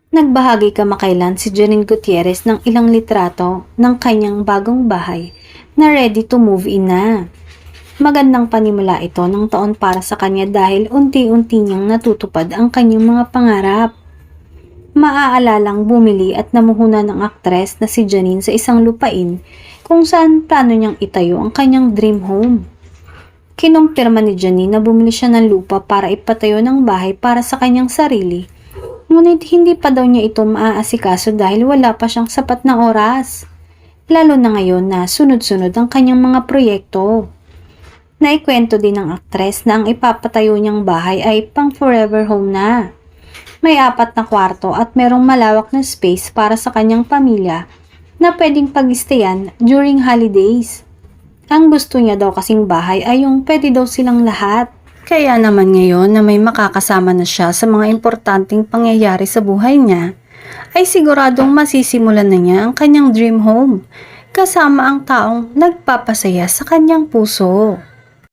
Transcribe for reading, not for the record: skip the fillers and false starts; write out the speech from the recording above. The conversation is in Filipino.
Nagbahagi kamakailan si Janine Gutierrez ng ilang litrato ng kanyang bagong bahay na ready to move in na. Magandang panimula ito ng taon para sa kanya dahil unti-unti niyang natutupad ang kanyang mga pangarap. Maaalalang bumili at namuhunan ng aktres na si Janine sa isang lupain kung saan plano niyang itayo ang kanyang dream home. Kinumpirma ni Janine na bumili siya ng lupa para ipatayo ng bahay para sa kanyang sarili. Ngunit hindi pa daw niya ito maaasikaso dahil wala pa siyang sapat na oras. Lalo na ngayon na sunod-sunod ang kanyang mga proyekto. Naikwento din ng aktres na ang ipapatayo niyang bahay ay pang forever home na. May 4 na kwarto at merong malawak na space para sa kanyang pamilya na pwedeng pag-stayan during holidays. Ang gusto niya daw kasing bahay ay yung pwede daw silang lahat. Kaya naman ngayon na may makakasama na siya sa mga importanteng pangyayari sa buhay niya, ay siguradong masisimulan na niya ang kanyang dream home kasama ang taong nagpapasaya sa kanyang puso.